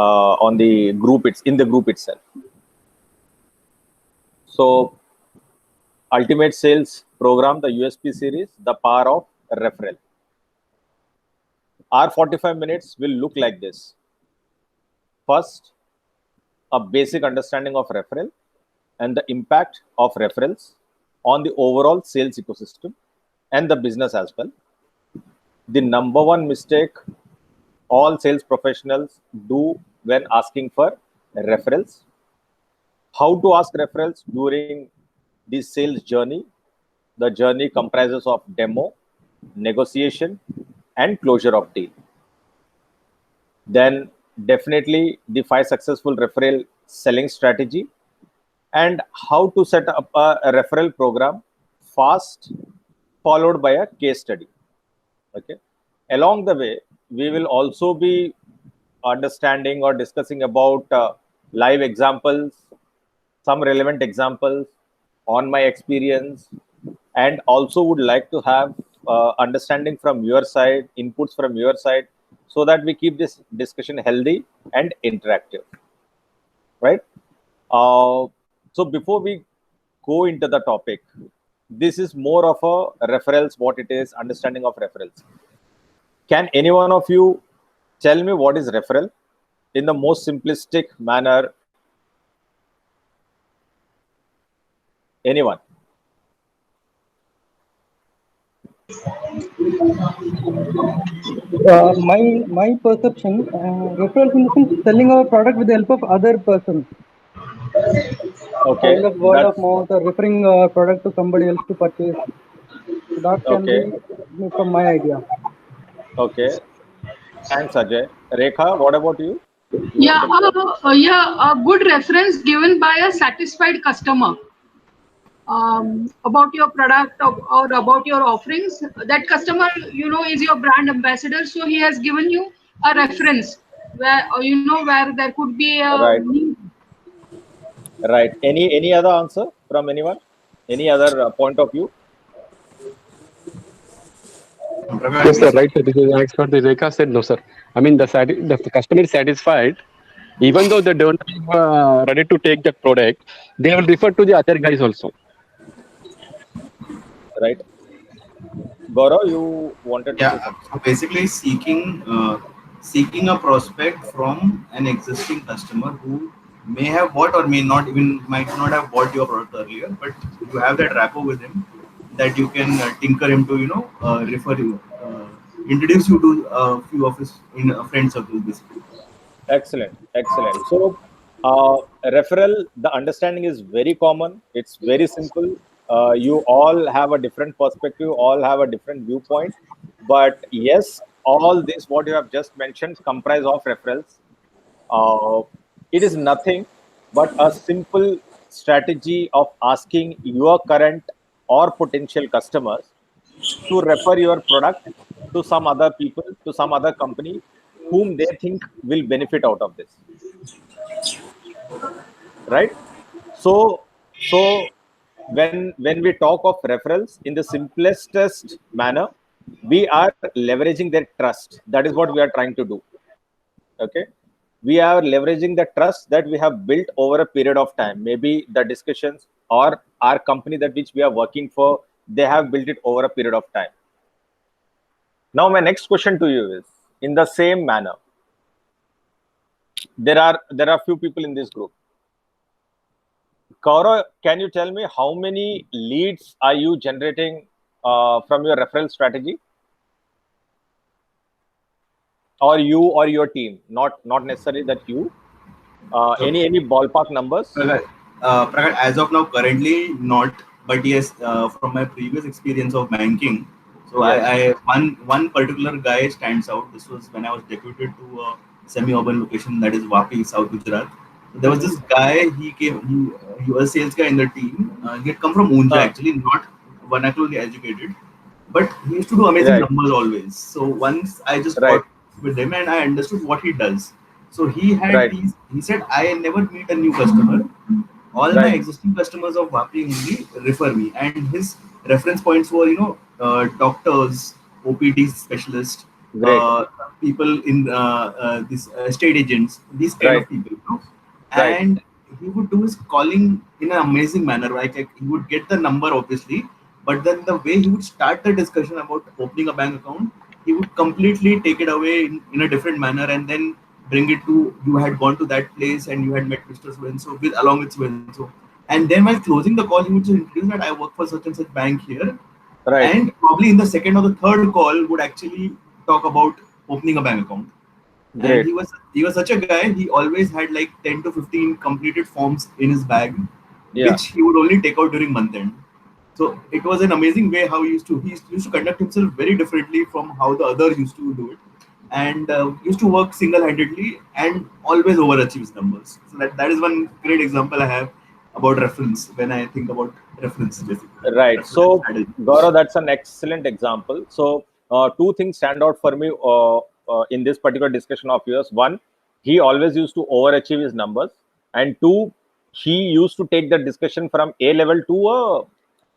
on the group. It's in the group itself. So Ultimate Sales Program, the USP series, the power of referral. Our 45 minutes will look like this. First, a basic understanding of referral and the impact of referrals on the overall sales ecosystem and the business as well. The number one mistake all sales professionals do when asking for referrals. How to ask referrals during the sales journey. The journey comprises of demo, negotiation, and closure of deal. Then definitely the 5 successful referral selling strategy and how to set up a referral program fast, followed by a case study. Okay. Along the way, we will also be understanding or discussing about live examples, some relevant examples on my experience, and also would like to have understanding from your side, inputs from your side, so that we keep this discussion healthy and interactive, right? So before we go into the topic, this is more of a referrals, what it is, understanding of referrals. Can any one of you tell me what is referral in the most simplistic manner? Anyone? My perception, referrals in the sense selling our product with the help of other person. Okay. Kind of word of mouth or referring product to somebody else to purchase. So that can be from my idea. Okay. Thanks, Ajay. Rekha, what about you? Yeah, a good reference given by a satisfied customer about your product or about your offerings. That customer, is your brand ambassador, so he has given you a reference where where there could be a right. Any other answer from anyone? Any other point of view? Yes, sir. Right. Sir. This is as for the Rekha said. No, sir. I mean, the customer is satisfied, even though they don't ready to take that product, they will refer to the other guys also. Right. Gaurav, you wanted to say something? So basically, seeking a prospect from an existing customer who may have bought or might not have bought your product earlier, but you have that rapport with him that you can tinker him to refer you, introduce you to a few of his friend circles basically. Excellent. So referral, the understanding is very common. It's very simple. You all have a different perspective, all have a different viewpoint. But yes, all this, what you have just mentioned, comprise of referrals. It is nothing but a simple strategy of asking your current or potential customers to refer your product to some other people, to some other company whom they think will benefit out of this. Right? So when we talk of referrals in the simplest manner, we are leveraging their trust. That is what we are trying to do. Okay, we are leveraging the trust that we have built over a period of time. Maybe the discussions or our company that which we are working for, they have built it over a period of time. Now my next question to you is, in the same manner, there are few people in this group. Gaurav, can you tell me how many leads are you generating from your referral strategy? Or you or your team, not necessarily that you. Any ballpark numbers? Prakat, as of now, currently not, but yes, from my previous experience of banking, so yes. One particular guy stands out. This was when I was deputed to a semi-urban location, that is Vapi, South Gujarat. So there was this guy. He was a sales guy in the team. He had come from Unja, actually, not vernacularly educated, but he used to do amazing numbers always. So once I just got with him and I understood what he does. So he had these. He said, "I never meet a new customer. All my existing customers of Vapi only refer me." And his reference points were, doctors, OPD specialists, Great. people in this estate agents, these kind Right. of people, you know? Right. And he would do his calling in an amazing manner. Like he would get the number obviously, but then the way he would start the discussion about opening a bank account, he would completely take it away in a different manner and then bring it to, you had gone to that place and you had met Mr. So with along with so. And then while closing the call, he would just introduce that I work for such and such bank here, Right. and probably in the second or the third call would actually talk about opening a bank account. And Great. he was such a guy, he always had like 10 to 15 completed forms in his bag, Yeah. which he would only take out during month end. So it was an amazing way how he used to conduct himself very differently from how the others used to do it, and used to work single-handedly and always overachieve his numbers. So that is one great example I have about reference when I think about reference, basically. Right. Reference So, strategy. Gaurav, that's an excellent example. So, two things stand out for me in this particular discussion of yours. One, he always used to overachieve his numbers, and two, he used to take the discussion from A level to a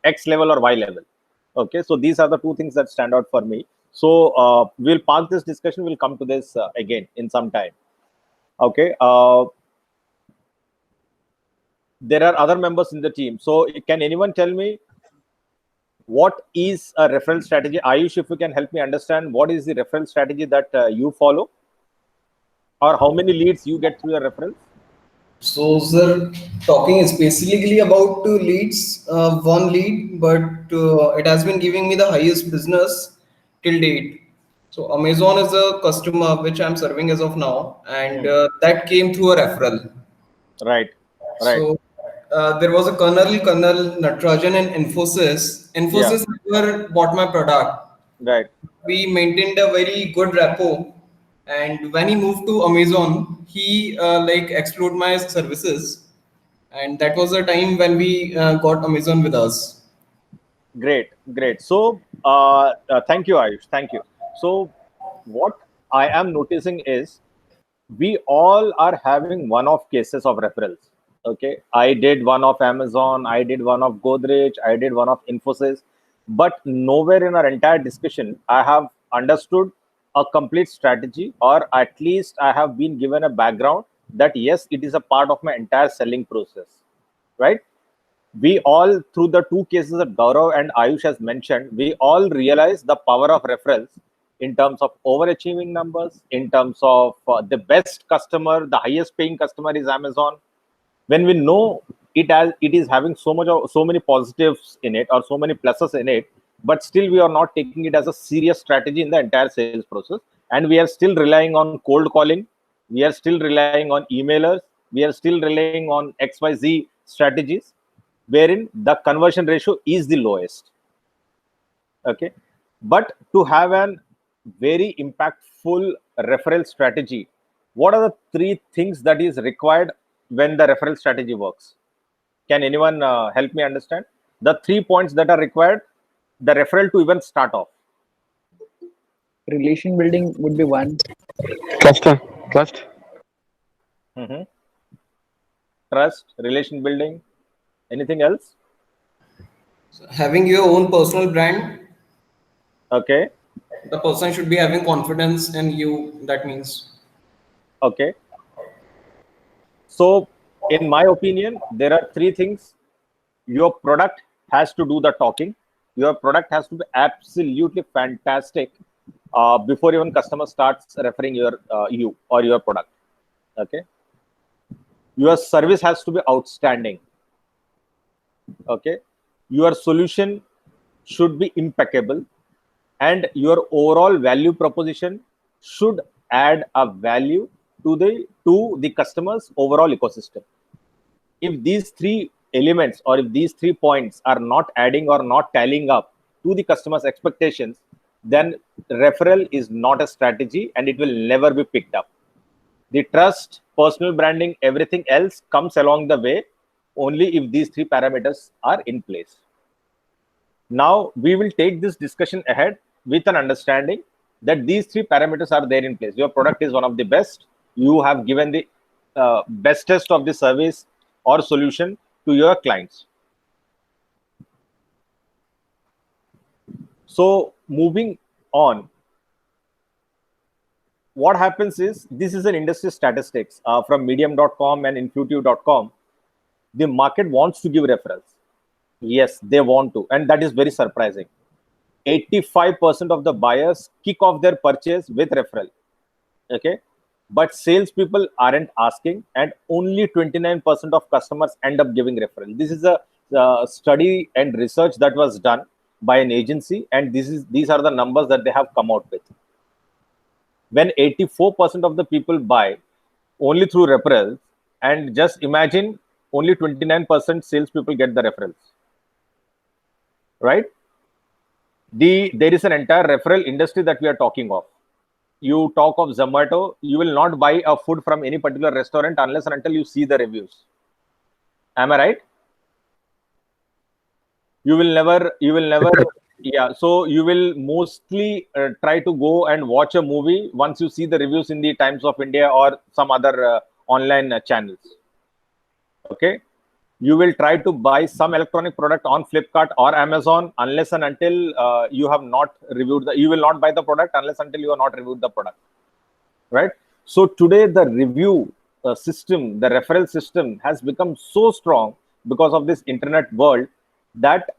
X level or Y level. Okay. So, these are the two things that stand out for me. So, we'll park this discussion. We'll come to this again in some time. Okay. There are other members in the team. So, can anyone tell me what is a referral strategy? Ayush, if you can help me understand, what is the referral strategy that you follow, or how many leads you get through your referrals? So, sir, talking specifically about leads, one lead, but it has been giving me the highest business till date. So, Amazon is a customer which I'm serving as of now, and Hmm. that came through a referral. Right, right, So, there was a Colonel Natarajan in Infosys. yeah, Infosys never bought my product. right, We maintained a very good rapport, and when he moved to Amazon, he like explored my services, and that was the time when we got Amazon with us. great, great. So, thank you, Ayush. Thank you. So, what I am noticing is we all are having one-off cases of referrals. Okay, I did one of Amazon, I did one of Godrej, I did one of Infosys, but nowhere in our entire discussion I have understood a complete strategy, or at least I have been given a background that yes, it is a part of my entire selling process, right? We all, through the two cases that Gaurav and Ayush has mentioned, we all realize the power of referrals in terms of overachieving numbers, in terms of the best customer, the highest paying customer is Amazon. When we know it is having so many positives in it, or so many pluses in it, but still we are not taking it as a serious strategy in the entire sales process, and we are still relying on cold calling, we are still relying on emailers, we are still relying on XYZ strategies, wherein the conversion ratio is the lowest. Okay, but to have an very impactful referral strategy, what are the three things that is required when the referral strategy works? Can anyone help me understand the 3 points that are required the referral to even start off? Relation building would be one. Trust, trust. Mhm. Trust, relation building, anything else? So having your own personal brand, Okay, the person should be having confidence in you. That means okay. So in my opinion, there are three things. Your product has to do the talking. Your product has to be absolutely fantastic before even customer starts referring you or your product. Okay, your service has to be outstanding. Okay, your solution should be impeccable, and your overall value proposition should add a value to the customer's overall ecosystem. If these three elements, or if these 3 points are not adding or not tallying up to the customer's expectations, then referral is not a strategy and it will never be picked up. The trust, personal branding, everything else comes along the way only if these three parameters are in place. Now we will take this discussion ahead with an understanding that these three parameters are there in place. Your product is one of the best. You have given the bestest of the service or solution to your clients. So moving on, what happens is, this is an industry statistics from medium.com and intuitive.com. The market wants to give referrals. Yes, they want to, and that is very surprising. 85% of the buyers kick off their purchase with referral. Okay, but salespeople aren't asking, and only 29% of customers end up giving referral. This is a study and research that was done by an agency, and these are the numbers that they have come out with. When 84% of the people buy only through referrals, and just imagine only 29% salespeople get the referrals, right? There is an entire referral industry that we are talking of. You talk of Zomato, you will not buy a food from any particular restaurant unless and until you see the reviews. Am I right? You will never, yeah. So you will mostly try to go and watch a movie once you see the reviews in the Times of India or some other online channels. Okay. You will try to buy some electronic product on Flipkart or Amazon unless and until you have not reviewed you will not buy the product unless until you have not reviewed the product, right? So today the review system, the referral system has become so strong because of this internet world that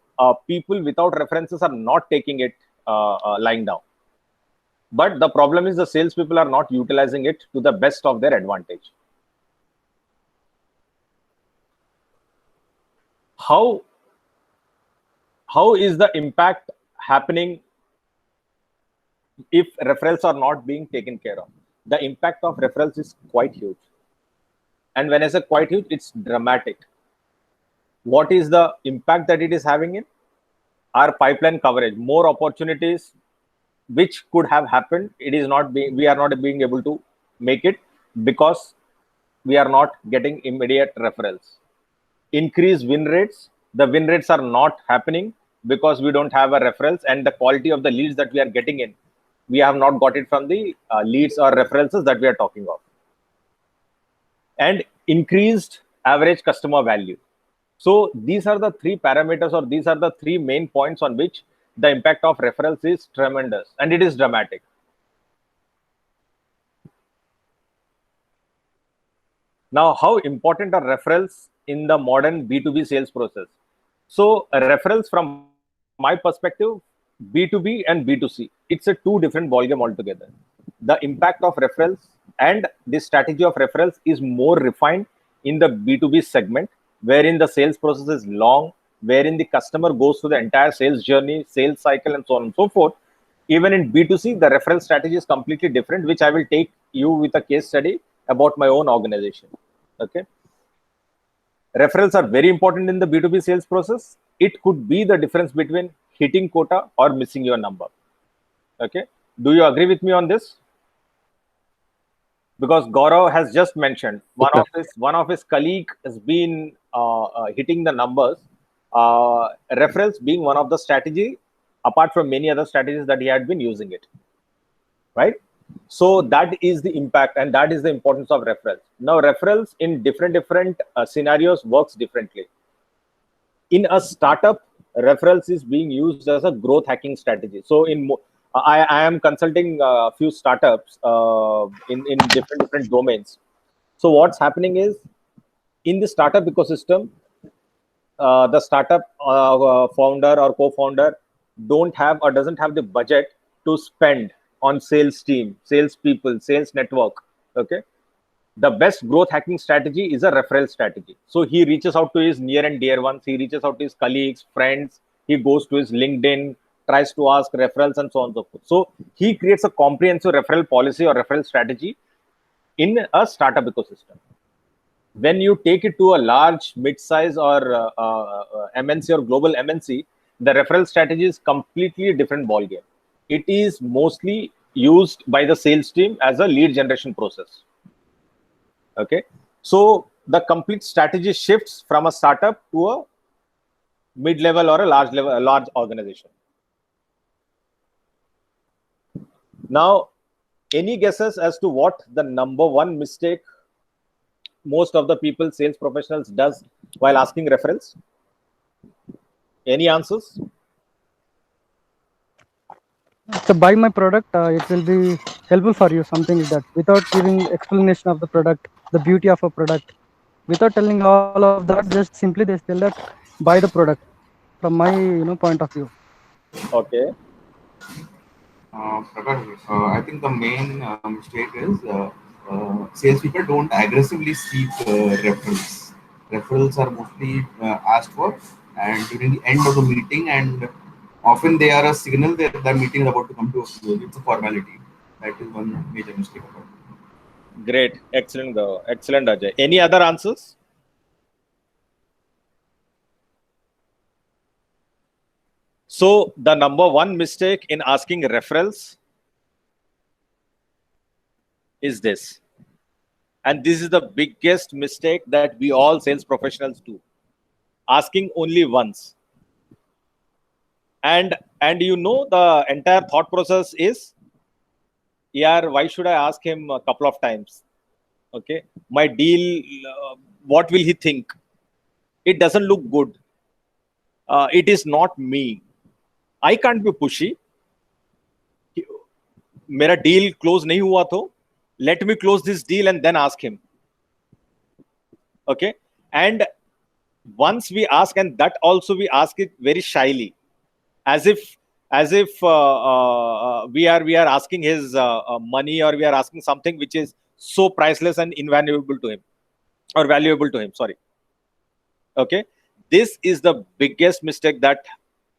people without references are not taking it lying down. But the problem is the salespeople are not utilizing it to the best of their advantage. How is the impact happening if referrals are not being taken care of? The impact of referrals is quite huge. And when I say quite huge, it's dramatic. What is the impact that it is having in our pipeline coverage? More opportunities which could have happened, we are not being able to make it because we are not getting immediate referrals. Increase win rates. The win rates are not happening because we don't have a referrals, and the quality of the leads that we are getting in, we have not got it from the leads or references that we are talking of. And increased average customer value. So these are the three parameters, or these are the three main points on which the impact of referrals is tremendous, and it is dramatic. Now, how important are referrals in the modern B2B sales process? So referrals, from my perspective, B2B and B2C, it's a two different ballgame altogether. The impact of referrals and the strategy of referrals is more refined in the B2B segment, wherein the sales process is long, wherein the customer goes through the entire sales journey, sales cycle, and so on and so forth. Even in B2C, the referral strategy is completely different, which I will take you with a case study about my own organization. Okay. Referrals are very important in the B2B sales process. It could be the difference between hitting quota or missing your number. Okay. Do you agree with me on this? Because Gaurav has just mentioned one of his colleague has been hitting the numbers. Referrals being one of the strategy, apart from many other strategies that he had been using it, right? So that is the impact, and that is the importance of referrals. Now, referrals in different scenarios works differently. In a startup, referrals is being used as a growth hacking strategy. So I am consulting a few startups in different domains. So what's happening is, in the startup ecosystem, the startup founder or co-founder doesn't have the budget to spend on sales team, sales people, sales network. Okay. The best growth hacking strategy is a referral strategy. So he reaches out to his near and dear ones. He reaches out to his colleagues, friends. He goes to his LinkedIn, tries to ask referrals, and so on and so forth. So he creates a comprehensive referral policy or referral strategy in a startup ecosystem. When you take it to a large, mid-size or MNC or global MNC, the referral strategy is completely different ballgame. It is mostly used by the sales team as a lead generation process. Okay. So the complete strategy shifts from a startup to a mid-level or a large organization. Now, any guesses as to what the number one mistake most of the people, sales professionals, does while asking referrals? Any answers? So buy my product, it will be helpful for you, something like that, without giving explanation of the product, the beauty of a product, without telling all of that. Just simply they tell that buy the product. From my point of view. Okay. Prakash, I think the main mistake is salespeople don't aggressively seek referrals. Referrals are mostly asked for, and during the end of the meeting, and often they are a signal that the meeting is about to come to a close. It's a formality. That is one major mistake about it. Great. Excellent. Excellent, Ajay. Any other answers? So the number one mistake in asking referrals is this. And this is the biggest mistake that we all sales professionals do. Asking only once. And the entire thought process is, yeah, why should I ask him a couple of times? Okay. My deal, what will he think? It doesn't look good. It is not me. I can't be pushy. मेरा deal close नहीं हुआ तो let me close this deal and then ask him. Okay. And once we ask, and that also we ask it very shyly, as if we are asking his money, or we are asking something which is so priceless and invaluable to him, or valuable to him. Sorry. Okay. This is the biggest mistake that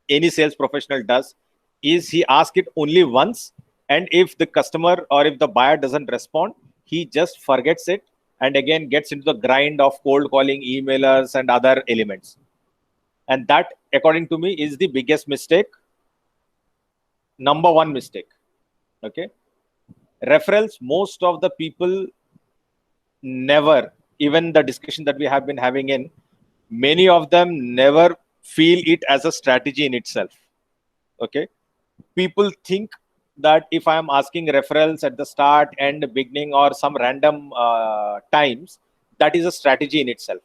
any sales professional does, is he asks it only once, and if the customer or if the buyer doesn't respond, he just forgets it and again gets into the grind of cold calling, emailers, and other elements. And that, according to me, is the biggest mistake. Number one mistake. Okay. Referrals, most of the people never, even the discussion that we have been having in, many of them never feel it as a strategy in itself. Okay. People think that if I am asking referrals at the start and beginning or some random times, that is a strategy in itself.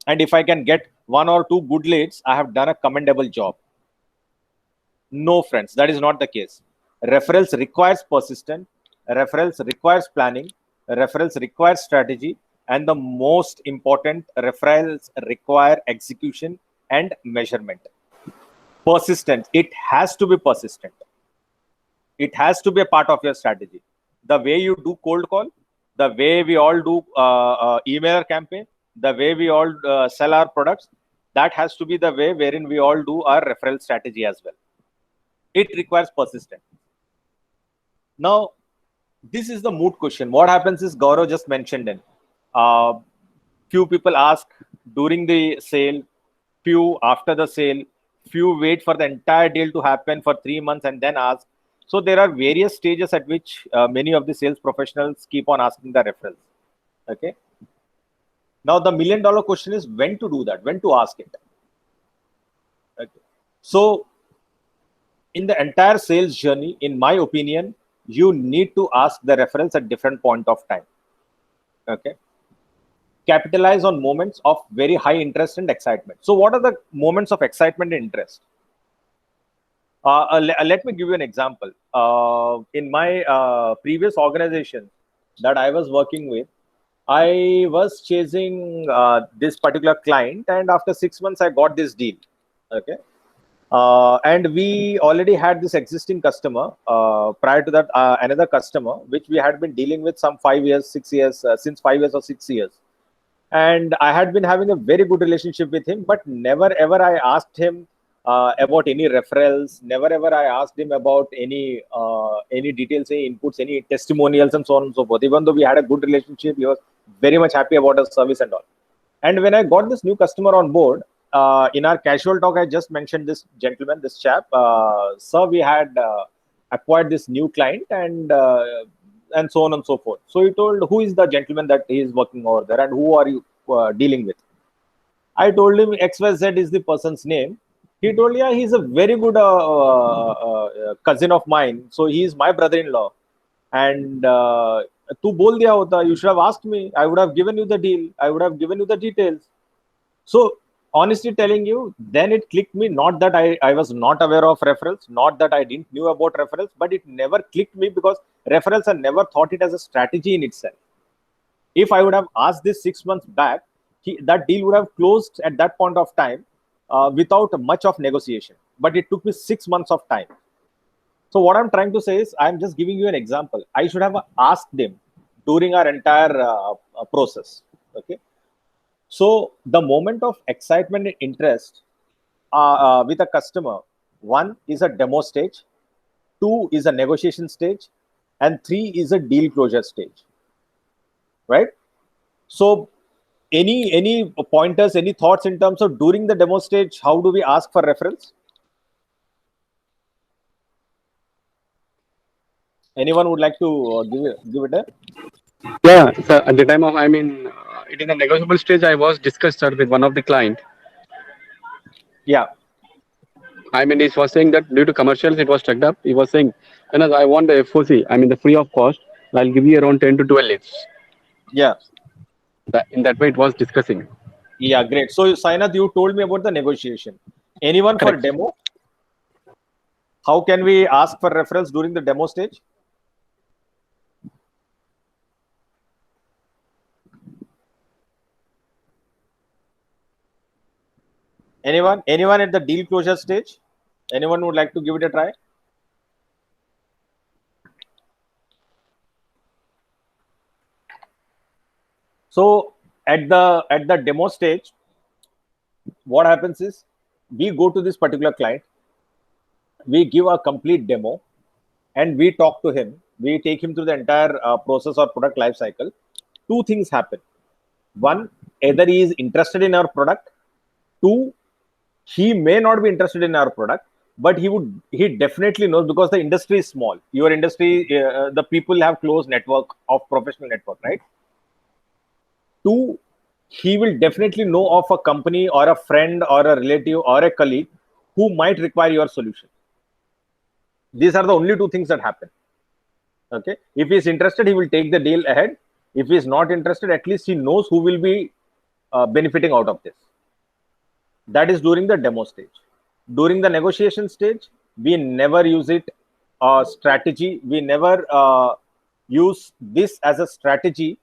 And if I can get one or two good leads, I have done a commendable job. No, friends, that is not the case. Referrals requires persistence. Referrals requires planning. Referrals requires strategy. And the most important, referrals require execution and measurement. Persistent. It has to be persistent. It has to be a part of your strategy. The way you do cold call, the way we all do emailer campaign, the way we all sell our products, that has to be the way wherein we all do our referral strategy as well. It requires persistence. Now, this is the moot question. What happens is, Gaurav just mentioned in, few people ask during the sale, few after the sale, few wait for the entire deal to happen for 3 months and then ask. So there are various stages at which many of the sales professionals keep on asking the referrals. Okay. Now the $1 million question is when to do that, when to ask it. Okay. So in the entire sales journey, in my opinion, you need to ask the referrals at different point of time. Okay. Capitalize on moments of very high interest and excitement. So what are the moments of excitement and interest? Let me give you an example. In my previous organization that I was working with, I was chasing this particular client, and after 6 months, I got this deal. Okay. And we already had this existing customer. Prior to that, another customer, which we had been dealing with some 5 years, 6 years, since 5 years or 6 years. And I had been having a very good relationship with him, but never ever I asked him about any referrals. Never ever I asked him about any details, any inputs, any testimonials, and so on and so forth. Even though we had a good relationship, he was very much happy about our service and all. And when I got this new customer on board, in our casual talk, I just mentioned this gentleman, this chap. Sir, we had acquired this new client, and so on and so forth. So he told, who is the gentleman that he is working over there, and who are you dealing with? I told him XYZ is the person's name. He told, yeah, he's a very good cousin of mine. So he is my brother-in-law. And tu bol diya hota, you should have asked me. I would have given you the deal. I would have given you the details. So honestly telling you, then it clicked me. Not that I was not aware of referrals, not that I didn't knew about referrals, but it never clicked me because referrals, I never thought it as a strategy in itself. If I would have asked this 6 months back, that deal would have closed at that point of time without much of negotiation. But it took me 6 months of time. So what I'm trying to say is, I'm just giving you an example. I should have asked them during our entire process. Okay. So the moment of excitement and interest with a customer, one is a demo stage, two is a negotiation stage, and three is a deal closure stage. Right? So any pointers, any thoughts in terms of during the demo stage, how do we ask for referrals? Anyone would like to give it a? Yeah, so at the time of, I mean, it in the negotiable stage, I was discussed, sir, with one of the client. Yeah. I mean, he was saying that due to commercials, it was checked up. He was saying, I want the FOC, I mean, the free of cost, I'll give you around 10 to 12 leads. Yeah. In that way, it was discussing. Yeah, great. So, Sainath, you told me about the negotiation. Anyone Correct. for demo? How can we ask for referrals during the demo stage? Anyone? Anyone at the deal closure stage? Anyone would like to give it a try? So at the demo stage, what happens is we go to this particular client, we give a complete demo, and we talk to him. We take him through the entire process or product life cycle. Two things happen. One, either he is interested in our product. Two, he may not be interested in our product, but he definitely knows, because the industry is small. Your industry, the people have close network of professional network, right? Two, he will definitely know of a company or a friend or a relative or a colleague who might require your solution. These are the only two things that happen. Okay. If he's interested, he will take the deal ahead. If he's not interested, at least he knows who will be benefiting out of this. That is during the demo stage. During the negotiation stage, we never use it strategy. We never use this as a strategy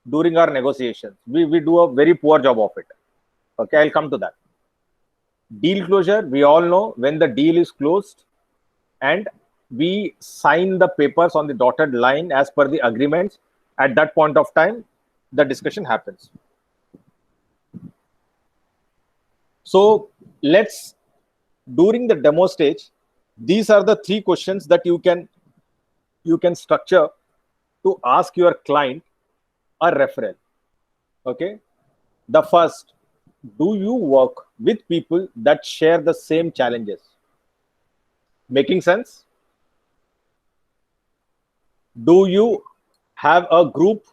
during our negotiations. We do a very poor job of it. Okay, I'll come to that. Deal closure, we all know when the deal is closed and we sign the papers on the dotted line as per the agreements. At that point of time, the discussion happens. So let's, during the demo stage, these are the three questions that you can structure to ask your client a referral. Okay. The first, do you work with people that share the same challenges? Making sense? Do you have a group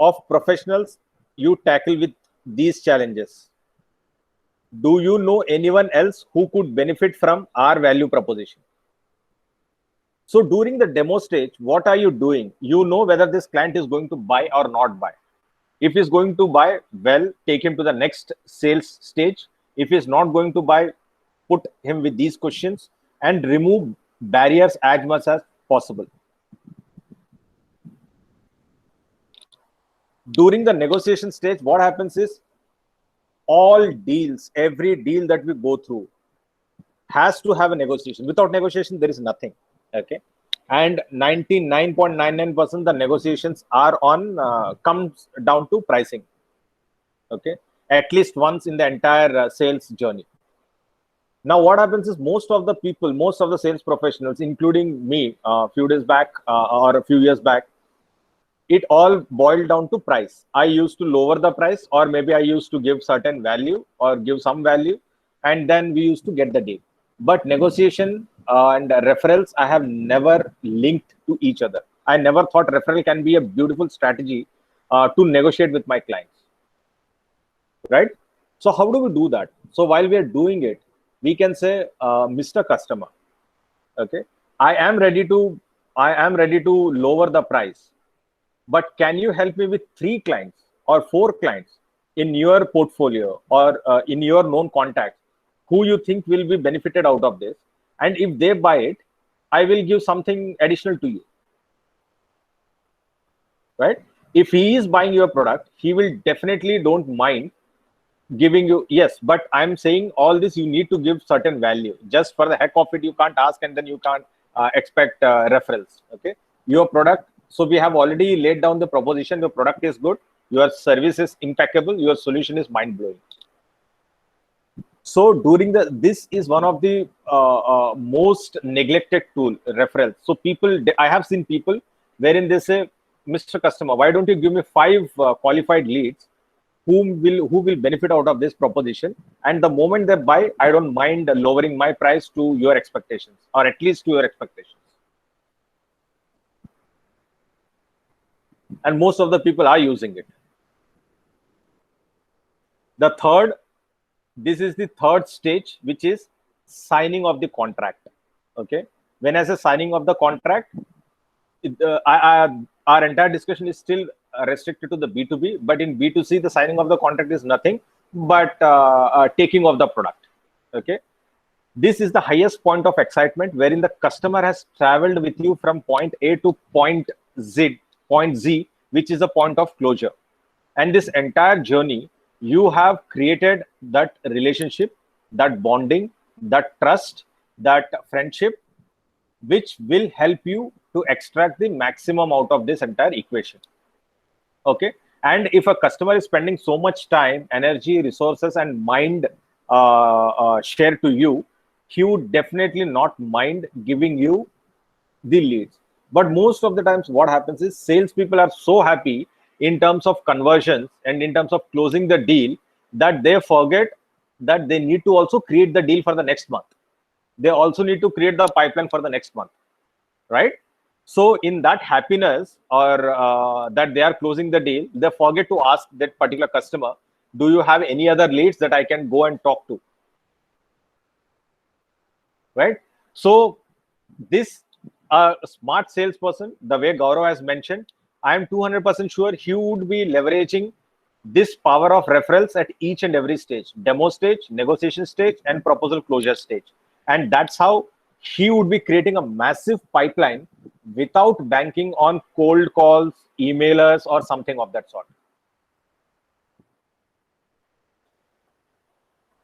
of professionals you tackle with these challenges? Do you know anyone else who could benefit from our value proposition? So during the demo stage, what are you doing? You know whether this client is going to buy or not buy. If he's going to buy, well, take him to the next sales stage. If he's not going to buy, put him with these questions and remove barriers as much as possible. During the negotiation stage, what happens is all deals, every deal that we go through has to have a negotiation. Without negotiation, there is nothing. Okay. And 99.99% the negotiations are on comes down to pricing. Okay. At least once in the entire sales journey. Now, what happens is most of the people, most of the sales professionals, including me, a few days back or a few years back, it all boiled down to price. I used to lower the price, or maybe I used to give certain value or give some value, and then we used to get the deal. But negotiation and referrals, I have never linked to each other. I never thought referral can be a beautiful strategy to negotiate with my clients. Right? So how do we do that? So while we are doing it, we can say, Mr. Customer, okay, I am ready to lower the price, but can you help me with 3 clients or 4 clients? in your portfolio or in your known contacts who you think will be benefited out of this, and if they buy it, I will give something additional to you, right? If he is buying your product, he will definitely don't mind giving you, yes, but I'm saying all this, you need to give certain value. Just for the heck of it, you can't ask and then you can't expect referrals. Okay, your product, so we have already laid down the proposition. The product is good, your service is impeccable, your solution is mind-blowing. So during this is one of the most neglected tool, referrals. So people, I have seen people wherein they say, Mr. Customer, why don't you give me 5 qualified leads who will benefit out of this proposition, and the moment they buy, I don't mind lowering my price to your expectations, or at least to your expectations. And most of the people are using it. The third, this is the third stage, which is signing of the contract. Okay, when I say signing of the contract, our entire discussion is still restricted to the B2B, but in B2C, the signing of the contract is nothing but taking of the product. Okay, this is the highest point of excitement, wherein the customer has traveled with you from point A to point Z, which is the point of closure. And this entire journey, you have created that relationship, that bonding, that trust, that friendship, which will help you to extract the maximum out of this entire equation. Okay, and if a customer is spending so much time, energy, resources, and mind share to you, he would definitely not mind giving you the leads. But most of the times, what happens is salespeople are so happy in terms of conversions and in terms of closing the deal that they forget that they need to also create the deal for the next month. They also need to create the pipeline for the next month, right? So in that happiness, or that they are closing the deal, they forget to ask that particular customer, do you have any other leads that I can go and talk to? Right? So this smart salesperson, the way Gaurav has mentioned, I am 200% sure he would be leveraging this power of referrals at each and every stage: demo stage, negotiation stage, and proposal closure stage. And that's how he would be creating a massive pipeline without banking on cold calls, emailers, or something of that sort.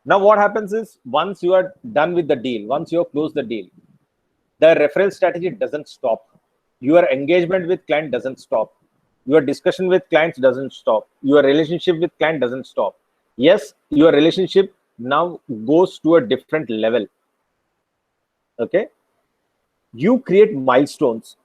Now, what happens is, once you are done with the deal, once you have closed the deal, the referral strategy doesn't stop. Your engagement with client doesn't stop. Your discussion with clients doesn't stop. Your relationship with client doesn't stop. Yes, your relationship now goes to a different level. Okay, you create milestones.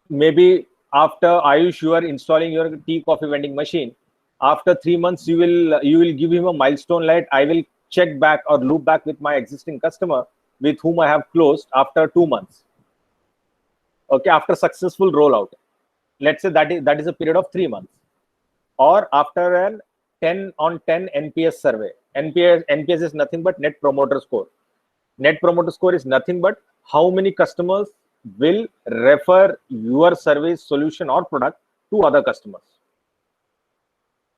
Maybe after Ayush, you are installing your tea coffee vending machine. After 3 months, you will give him a milestone, like I will check back or loop back with my existing customer with whom I have closed after 2 months. Okay, after successful rollout, let's say that is a period of 3 months, or after an 10 on 10 NPS survey. NPS is nothing but Net Promoter Score. Net Promoter Score is nothing but how many customers will refer your service, solution, or product to other customers.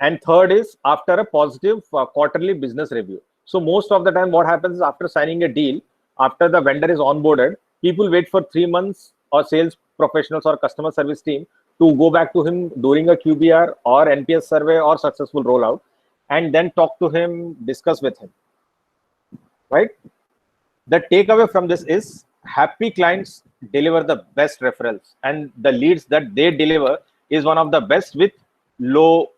And third is after a positive quarterly business review. So most of the time, what happens is, after signing a deal, after the vendor is onboarded, people wait for 3 months, or sales professionals or customer service team to go back to him during a QBR or NPS survey or successful rollout, and then talk to him, discuss with him, right? The takeaway from this is, happy clients deliver the best referrals, and the leads that they deliver is one of the best with low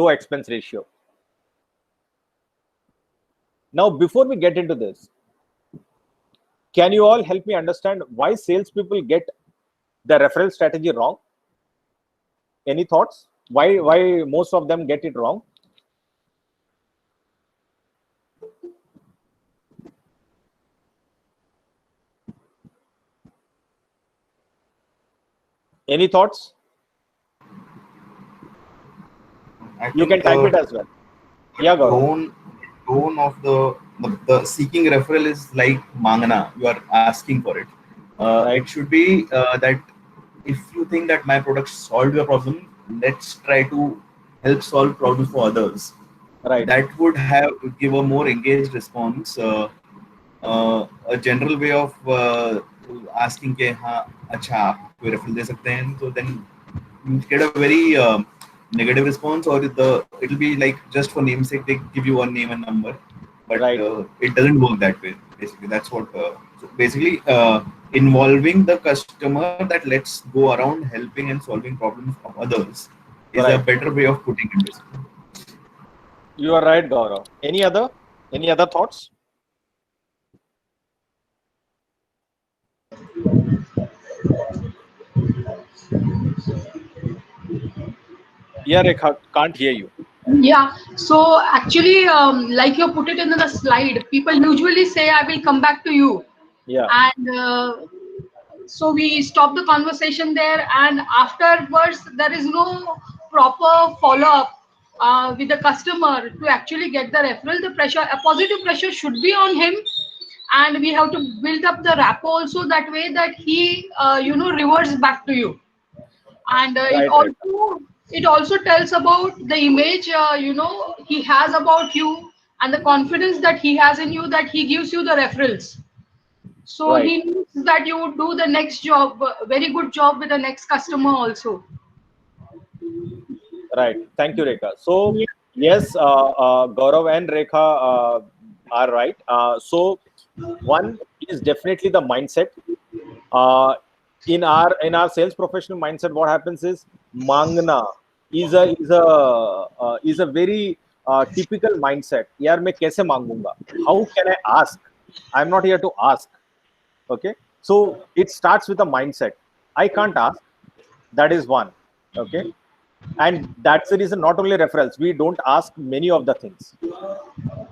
expense ratio. Now, before we get into this, can you all help me understand why salespeople get the referral strategy wrong? Any thoughts? Why most of them get it wrong? Any thoughts? You can type it as well. Yeah, Gaurav. Tone of the seeking referral is like mangana. You are asking for it. It should be that if you think that my product solved your problem, let's try to help solve problems for others. Right. That would give a more engaged response. A general way of asking के हाँ अच्छा आप कोई referral दे सकते हैं, so then you get a very negative response, or it'll be like just for namesake they give you one name and number, but Right. It doesn't work that way. Basically, that's what. So basically, involving the customer that let's go around helping and solving problems of others is a Right. better way of putting it. Basically. You are right, Gaurav. Any other thoughts? Yeah, Rekha, can't hear you. Yeah, so actually, like you put it in the slide, people usually say, I will come back to you. Yeah. And so we stop the conversation there, and afterwards, there is no proper follow up with the customer to actually get the referral. The pressure, a positive pressure should be on him, and we have to build up the rapport also that way that he, reverts back to you. And Right, it also tells about the image he has about you, and the confidence that he has in you, that he gives you the referrals. So Right. he knows that you would do the next job, very good job with the next customer also. Right. Thank you, Rekha. So yes, Gaurav and Rekha are right. So one is definitely the mindset. In our sales professional mindset, what happens is mangna is a very typical mindset. यार मैं कैसे मांगूंगा? How can I ask? I'm not here to ask. Okay. So it starts with a mindset. I can't ask. That is one. Okay. And that's the reason not only referrals, we don't ask many of the things,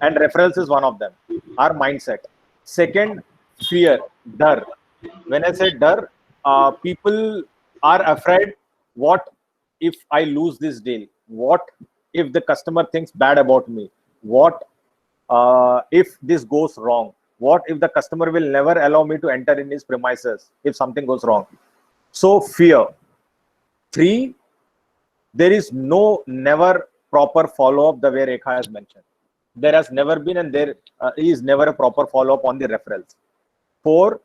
and referrals is one of them. Our mindset. Second, fear, dar. When I say dar, people are afraid. What if I lose this deal? What if the customer thinks bad about me? What if this goes wrong? What if the customer will never allow me to enter in his premises if something goes wrong? So fear. Three, there is never proper follow-up the way Rekha has mentioned. There has never been, and there is never a proper follow-up on the referrals. Four,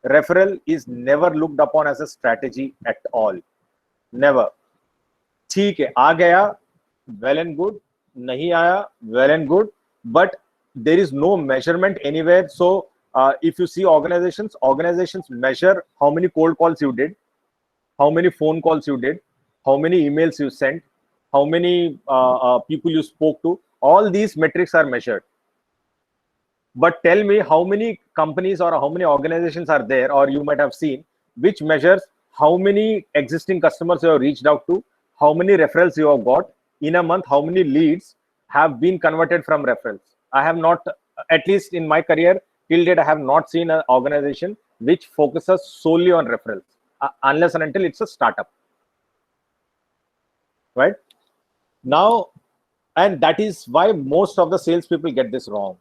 referral is never looked upon as a strategy at all. Never. ठीक है, आ गया, well and good. नहीं आया, well and good. But there is no measurement anywhere. So if you see organizations measure how many cold calls you did, how many phone calls you did, how many emails you sent, how many people you spoke to. All these metrics are measured. But tell me how many companies or how many organizations are there, or you might have seen, which measures how many existing customers you have reached out to, how many referrals you have got in a month, how many leads have been converted from referrals. I have not, at least in my career till date, I have not seen an organization which focuses solely on referrals, unless and until it's a startup. Right now, and that is why most of the salespeople get this wrong.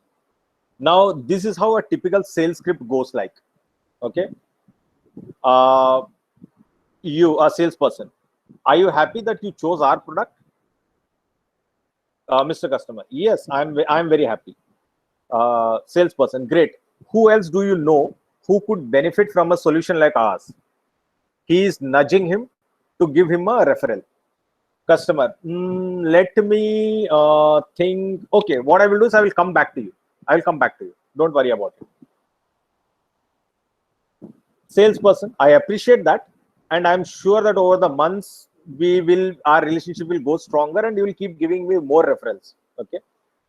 Now, this is how a typical sales script goes like. Okay, you, a salesperson, are you happy that you chose our product, Mr. Customer? Yes, I'm very happy. Salesperson, great. Who else do you know who could benefit from a solution like ours? He is nudging him to give him a referral. Customer, let me think. Okay, what I will do is I will come back to you. Don't worry about it. Salesperson, I appreciate that, and I'm sure that over the months our relationship will go stronger, and you will keep giving me more referrals. Okay,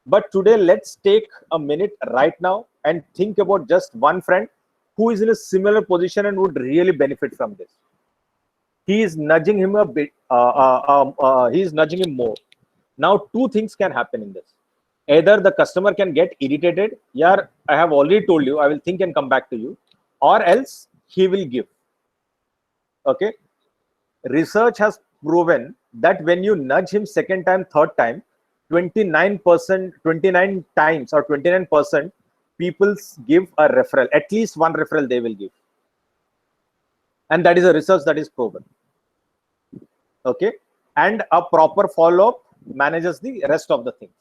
but today let's take a minute right now and think about just one friend who is in a similar position and would really benefit from this. He is nudging him a bit. He is nudging him more. Now, two things can happen in this. Either the customer can get irritated. Yeah, I have already told you, I will think and come back to you. Or else he will give. Okay. Research has proven that when you nudge him second time, third time, 29 times or 29% people give a referral. At least one referral they will give. And that is a research that is proven. Okay. and a proper follow-up manages the rest of the things.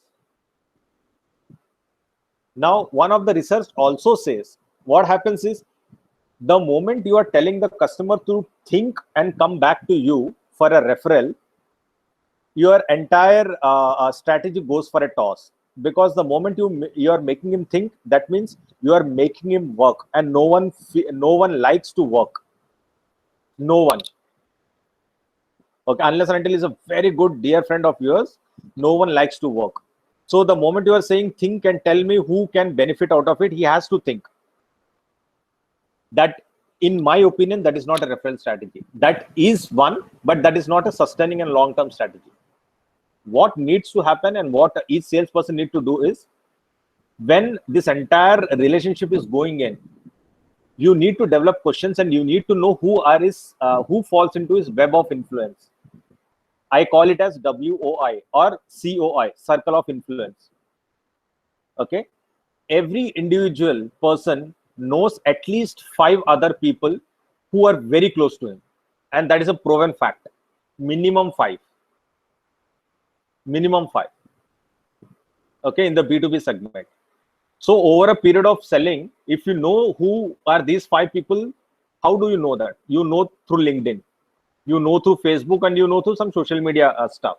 Now, one of the research also says what happens is the moment you are telling the customer to think and come back to you for a referral, your entire strategy goes for a toss, because the moment you are making him think, that means you are making him work, and no one likes to work. No one. Okay, unless and until he's a very good dear friend of yours, no one likes to work. So the moment you are saying think and tell me who can benefit out of it, he has to think. That, in my opinion, that is not a referral strategy. That is one, but that is not a sustaining and long-term strategy. What needs to happen and what each salesperson need to do is, when this entire relationship is going in, you need to develop questions and you need to know who falls into his web of influence. I call it as WOI or COI, circle of influence. Okay, every individual person knows at least 5 other people who are very close to him, and that is a proven fact. Minimum 5. Okay, in the B2B segment. So over a period of selling, if you know who are these 5 people, how do you know that? You know through LinkedIn, you know through Facebook, and you know through some social media stuff.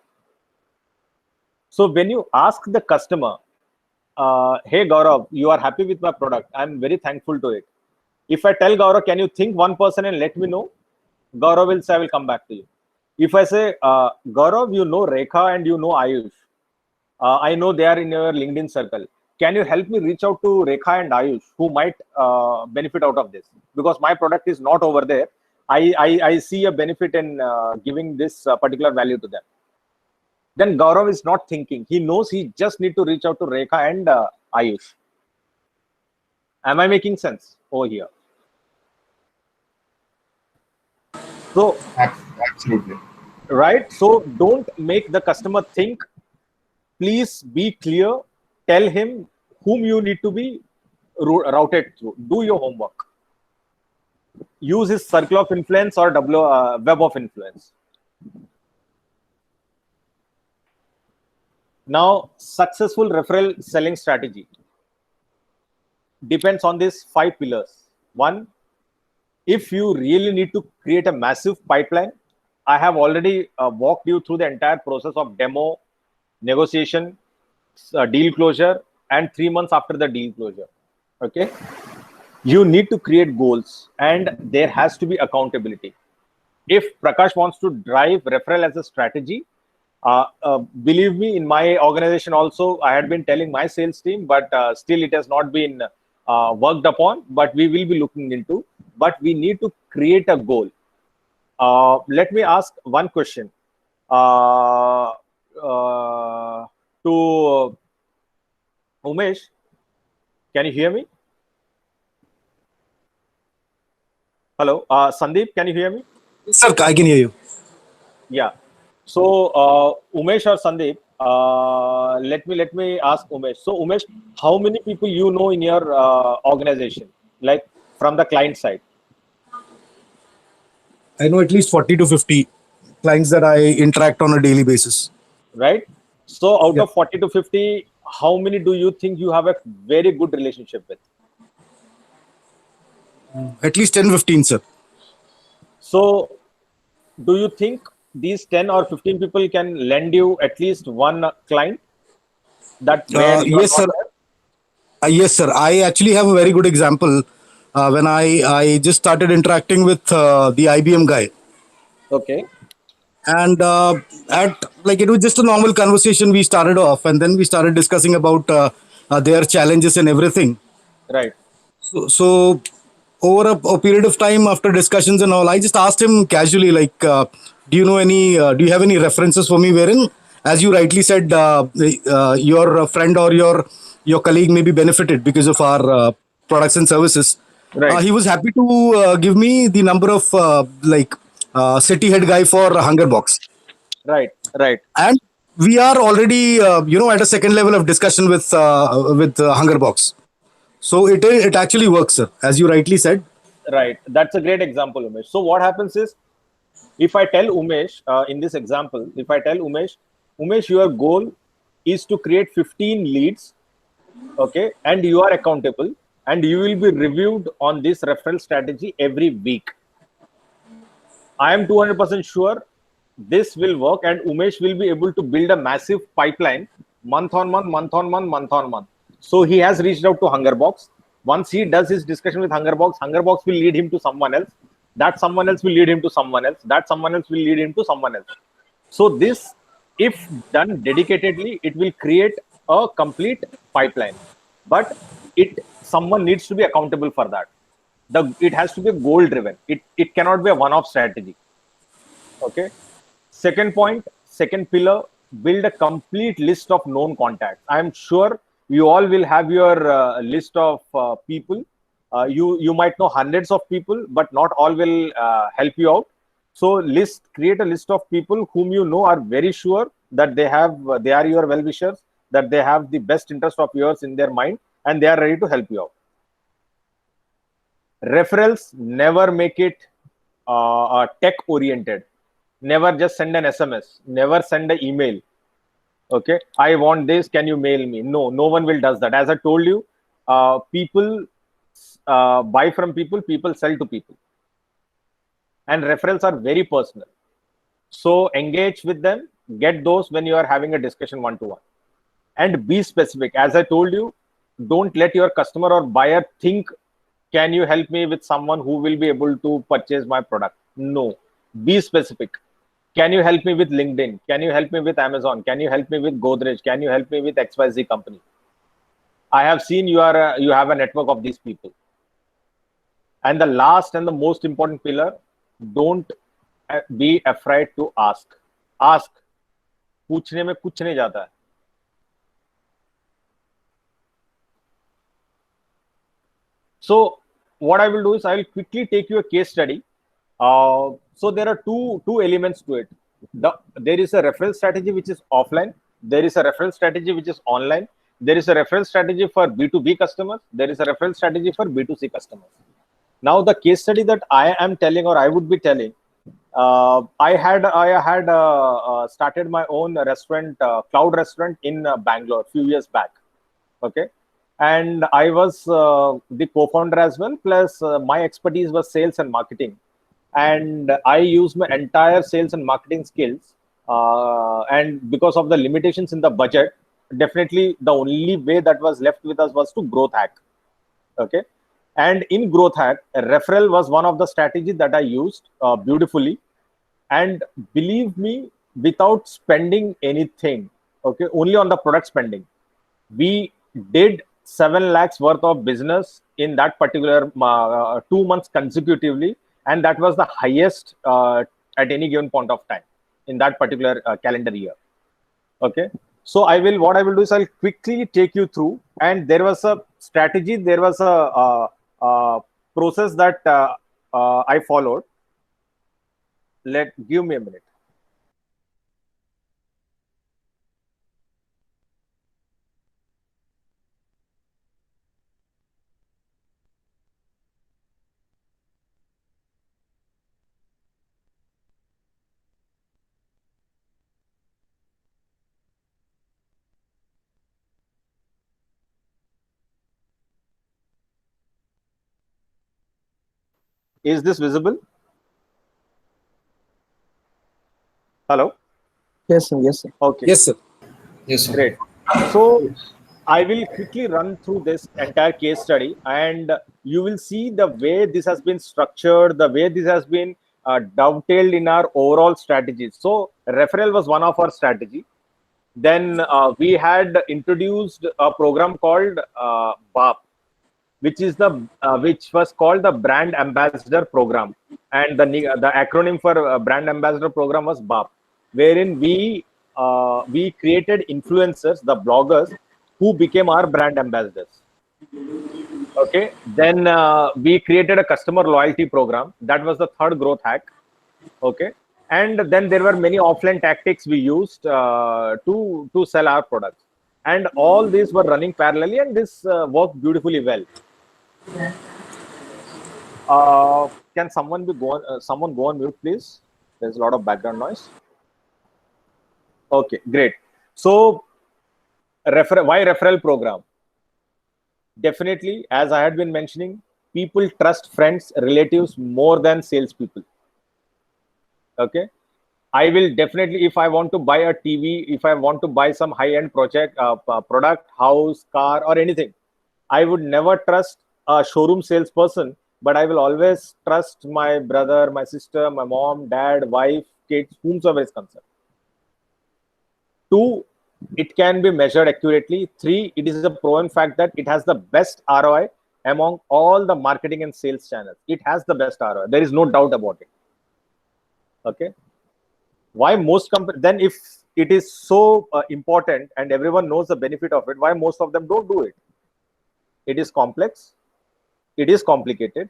So when you ask the customer, hey Gaurav, you are happy with my product, I'm very thankful to it. If I tell Gaurav, can you think one person and let me know? Gaurav will say, I will come back to you. If I say, Gaurav, you know Rekha and you know Ayush, I know they are in your LinkedIn circle. Can you help me reach out to Rekha and Ayush, who might benefit out of this? Because my product is not over there. I see a benefit in giving this particular value to them. Then Gaurav is not thinking. He knows he just need to reach out to Rekha and Ayush. Am I making sense over here? So, Absolutely. right. So don't make the customer think. Please be clear. Tell him whom you need to be routed through. Do your homework. Use his circle of influence or web of influence. Now, successful referral selling strategy depends on these 5 pillars. 1, if you really need to create a massive pipeline, I have already walked you through the entire process of demo, negotiation, deal closure, and 3 months after the deal closure. Okay, you need to create goals and there has to be accountability. If Prakash wants to drive referral as a strategy, believe me, in my organization also, I had been telling my sales team, but still it has not been worked upon, but we will be looking into. But we need to create a goal. Let me ask one question to Umesh. Can you hear me? Hello, Sandeep, can you hear me? Sir, I can hear you. Yeah. So Umesh or Sandeep, let me ask Umesh. So Umesh, how many people you know in your organization, like from the client side? I know at least 40 to 50 clients that I interact on a daily basis. Right. So out Yeah. of 40 to 50, how many do you think you have a very good relationship with? At least 10, 15, sir. So do you think these 10 or 15 people can lend you at least one client? That where you are Yes, not sir. there? Yes, sir. I actually have a very good example. When I just started interacting with the IBM guy, Okay. and at like it was just a normal conversation. We started off, and then we started discussing about their challenges and everything. Right. So over a period of time, after discussions and all, I just asked him casually, like, do you know do you have any references for me wherein, as you rightly said, your friend or your colleague may be benefited because of our products and services. Right. He was happy to give me the number of city head guy for Hunger Box, Right. Right. and we are already at a second level of discussion with Hunger Box. So it actually works, sir, as you rightly said. Right. That's a great example, Umesh. So what happens is, If I tell Umesh in this example, if I tell Umesh, your goal is to create 15 leads, okay, and you are accountable, and you will be reviewed on this referral strategy every week. I am 200% sure this will work, and Umesh will be able to build a massive pipeline month on month, month on month, month on month. So he has reached out to Hungerbox. Once he does his discussion with Hungerbox, Hungerbox will lead him to someone else. That someone else will lead him to someone else. That someone else will lead him to someone else. So this, if done dedicatedly, it will create a complete pipeline. But someone needs to be accountable for that. It has to be goal driven. It cannot be a one-off strategy. Okay. Second point, second pillar, build a complete list of known contacts. I am sure you all will have your list of people. You might know hundreds of people, but not all will help you out. So create a list of people whom you know are very sure that they are your well-wishers, that they have the best interest of yours in their mind, and they are ready to help you out. Referrals, never make it tech oriented. Never just send an SMS, never send an email. Okay, I want this, can you mail me? No one will does that. As I told you, people buy from people, people sell to people, and referrals are very personal. So engage with them, get those when you are having a discussion one-to-one, and be specific. As I told you, don't let your customer or buyer think, can you help me with someone who will be able to purchase my product? No, be specific. Can you help me with LinkedIn? Can you help me with Amazon? Can you help me with Godrej? Can you help me with XYZ company? I have seen you have a network of these people. And the last and the most important pillar, don't be afraid to ask. Ask. पूछने में कुछ नहीं जाता है. So what I will do is I will quickly take you a case study. So there are two elements to it. There is a referral strategy which is offline. There is a referral strategy which is online. There is a referral strategy for B2B customers. There is a referral strategy for B2C customers. Now the case study that I am telling, or I would be telling, I had started my own restaurant, cloud restaurant in Bangalore a few years back. Okay. And I was the co-founder as well. Plus my expertise was sales and marketing. And I used my entire sales and marketing skills. And because of the limitations in the budget, definitely the only way that was left with us was to growth hack. Okay. And in growth hack, a referral was one of the strategies that I used beautifully. And believe me, without spending anything, okay, only on the product spending, we did 7 lakhs worth of business in that particular 2 months consecutively. And that was the highest at any given point of time in that particular calendar year. Okay. So what I will do is I'll quickly take you through. And there was a strategy, there was a process that I followed. Give me a minute. Is this visible? Hello? Yes, sir. Yes, sir. Okay. Yes, sir. Yes, sir. Great. So I will quickly run through this entire case study, and you will see the way this has been structured, the way this has been dovetailed in our overall strategies. So referral was one of our strategy. Then we had introduced a program called BAP, which was called the Brand Ambassador Program, and the acronym for Brand Ambassador Program was BAP, wherein we created influencers, the bloggers, who became our brand ambassadors. Okay. Then we created a customer loyalty program. That was the third growth hack. Okay. And then there were many offline tactics we used to sell our products. And all these were running parallelly, and this worked beautifully well. Can someone go on mute, please? There's a lot of background noise. Okay, great. So why referral program? Definitely, as I had been mentioning, people trust friends, relatives more than salespeople. Okay, I will definitely, if I want to buy a TV, if I want to buy some high-end product, house, car, or anything, I would never trust a showroom salesperson, but I will always trust my brother, my sister, my mom, dad, wife, kids, whomsoever is concerned. 2, it can be measured accurately. 3, it is a proven fact that it has the best ROI among all the marketing and sales channels. It has the best ROI. There is no doubt about it. Okay. Why most companies, then if it is so important and everyone knows the benefit of it, why most of them don't do it? It is complex. It is complicated.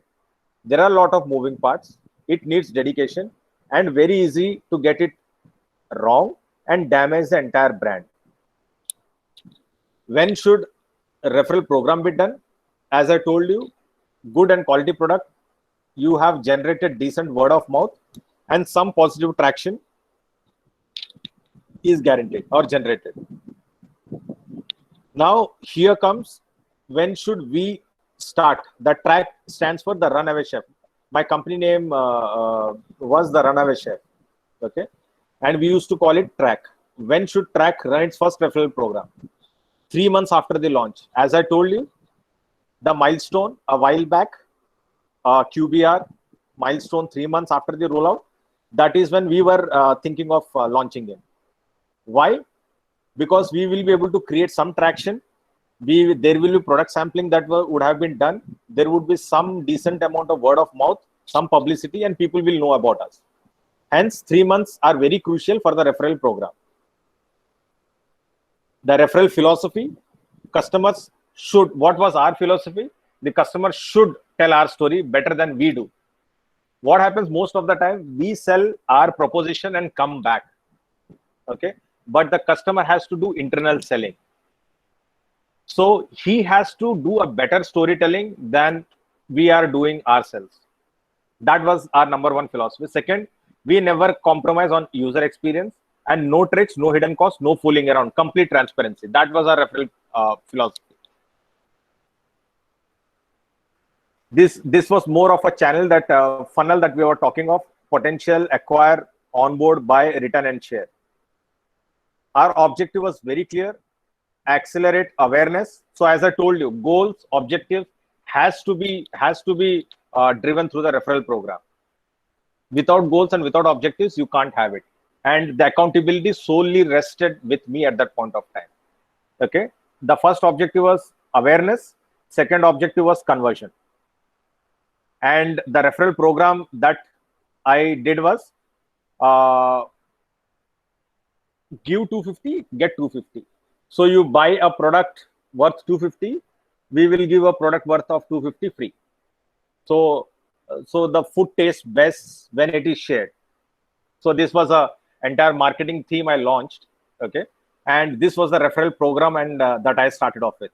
There are a lot of moving parts. It needs dedication and very easy to get it wrong and damage the entire brand. When should a referral program be done? As I told you, good and quality product, you have generated decent word of mouth and some positive traction is guaranteed or generated. Now here comes, when should we start? The track stands for the Runaway Chef. My company name was the Runaway Chef. Okay, and we used to call it track. When should track run its first referral program? 3 months after the launch. As I told you, the milestone a while back, QBR milestone 3 months after the rollout, that is when we were thinking of launching it. Why? Because we will be able to create some traction. There will be product sampling that would have been done. There would be some decent amount of word of mouth, some publicity, and people will know about us. Hence, 3 months are very crucial for the referral program. The referral philosophy, customers should, what was our philosophy? The customer should tell our story better than we do. What happens most of the time, we sell our proposition and come back. Okay, but the customer has to do internal selling. So he has to do a better storytelling than we are doing ourselves. That was our number one philosophy. Second, we never compromise on user experience, and no tricks, no hidden costs, no fooling around, complete transparency. That was our referral philosophy. This was more of a channel, that funnel that we were talking of: potential, acquire, onboard, buy, return, and share. Our objective was very clear: accelerate awareness. So as I told you, goals, objectives has to be driven through the referral program. Without goals and without objectives, you can't have it. And the accountability solely rested with me at that point of time. Okay, the first objective was awareness. Second objective was conversion. And the referral program that I did was give 250, get 250. So you buy a product worth 250, we will give a product worth of 250 free. So the food tastes best when it is shared. So this was a entire marketing theme I launched. Okay, and this was the referral program, and that I started off with.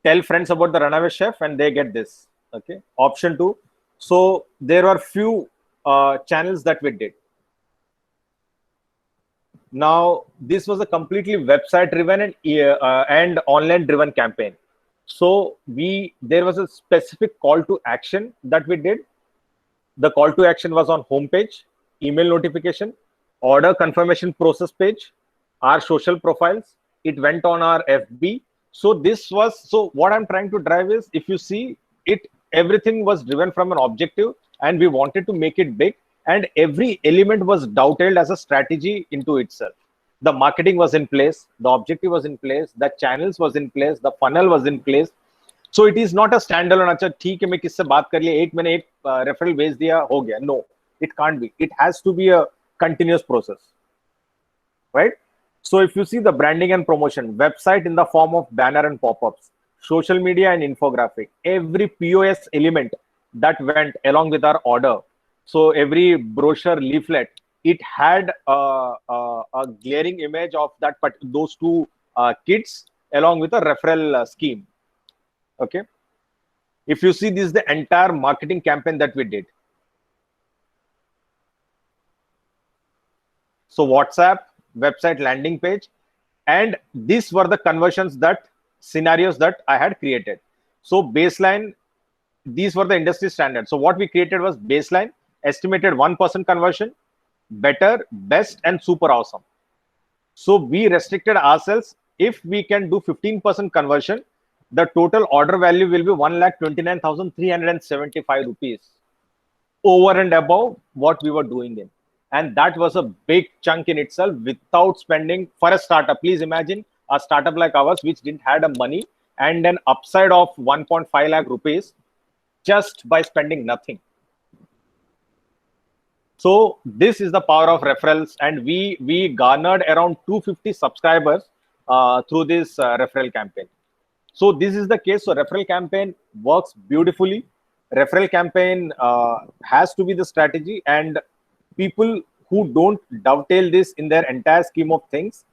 Tell friends about the Runaway Chef and they get this. Okay, option 2. So there were few channels that we did. Now this was a completely website driven and online driven campaign. So there was a specific call to action that we did. The call to action was on homepage, email notification, order confirmation process page, our social profiles. It went on our FB. So what I'm trying to drive is, if you see it, everything was driven from an objective, and we wanted to make it big, and every element was dovetailed as a strategy into itself. The marketing was in place, the objective was in place, the channels was in place, the funnel was in place. So it is not a standalone, अच्छा ठीक है मैं किससे बात कर लिया, एक मैंने एक referral भेज दिया हो गया. No, it can't be. It has to be a continuous process, right? So if you see the branding and promotion, website in the form of banner and pop-ups, social media and infographic, every POS element that went along with our order. So every brochure, leaflet, it had a glaring image of those two kids along with a referral scheme. Okay. If you see, this is the entire marketing campaign that we did. So WhatsApp, website landing page, and these were the conversions that scenarios that I had created. So baseline, these were the industry standards. So what we created was baseline, estimated 1% conversion, better, best, and super awesome. So we restricted ourselves. If we can do 15% conversion, the total order value will be 1,29,375 rupees over and above what we were doing in. And that was a big chunk in itself without spending for a startup. Please imagine a startup like ours, which didn't had a money and an upside of 1.5 lakh rupees just by spending nothing. So this is the power of referrals, and we garnered around 250 subscribers through this referral campaign. So this is the case. So referral campaign works beautifully. Referral campaign has to be the strategy, and people who don't dovetail this in their entire scheme of things,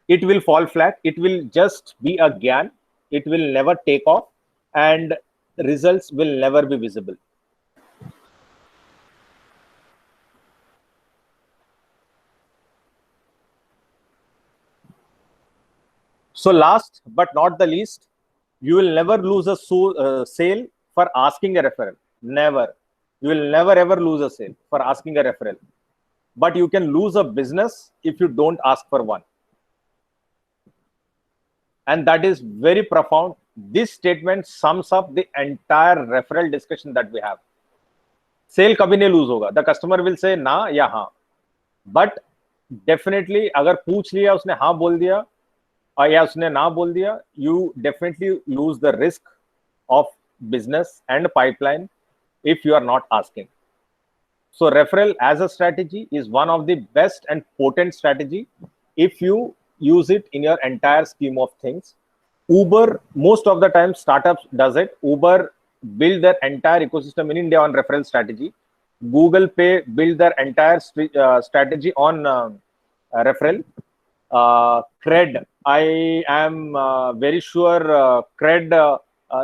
it will fall flat. It will just be a gyan. It will never take off, and results will never be visible. So last but not the least, you will never lose a sale for asking a referral. Never. You will never ever lose a sale for asking a referral. But you can lose a business if you don't ask for one. And that is very profound. This statement sums up the entire referral discussion that we have. Sale kabhi nahi lose hoga. The customer will say na ya haan. But definitely, agar पूछ लिया उसने हाँ बोल दिया या उसने ना बोल दिया, you definitely lose the risk of business and pipeline if you are not asking. So referral as a strategy is one of the best and potent strategy if you use it in your entire scheme of things. Uber, most of the time startups does it. Uber build their entire ecosystem in India on referral strategy. Google Pay build their entire strategy on referral. Cred, I am very sure Cred,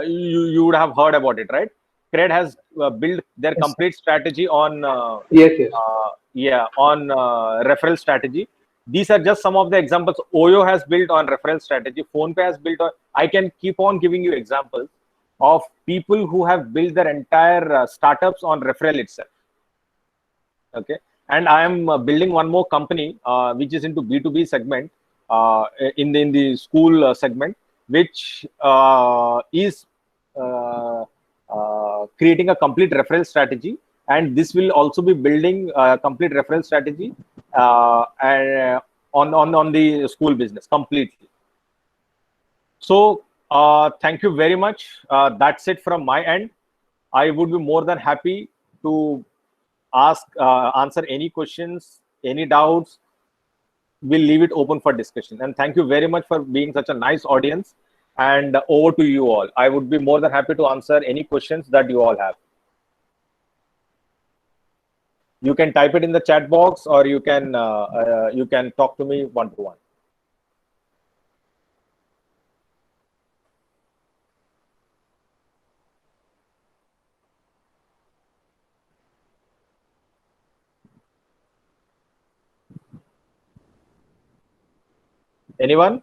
you would have heard about it, right? Cred has built their complete strategy on on referral strategy. These are just some of the examples. Oyo has built on referral strategy. PhonePe has built on. I can keep on giving you examples of people who have built their entire startups on referral itself. Okay, and I am building one more company which is into B2B segment in the school segment, which is creating a complete referral strategy, and this will also be building a complete referral strategy on the school business completely. So thank you very much. That's it from my end. I would be more than happy to answer any questions, any doubts. We'll leave it open for discussion. And thank you very much for being such a nice audience. And over to you all. I would be more than happy to answer any questions that you all have. You can type it in the chat box, or you can talk to me one-to-one. Anyone?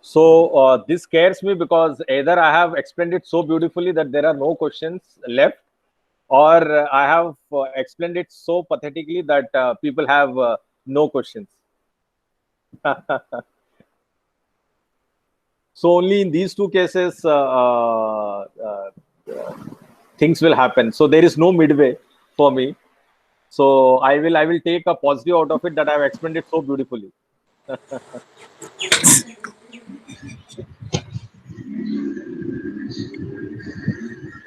So this scares me because either I have explained it so beautifully that there are no questions left, or I have explained it so pathetically that people have no questions. So only in these two cases things will happen. So there is no midway for me. So I will take a positive out of it that I have explained it so beautifully.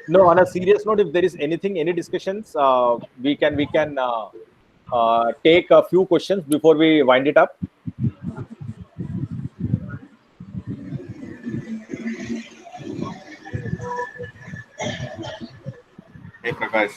No, on a serious note, if there is anything, any discussions, we can take a few questions before we wind it up. Hey Prakash.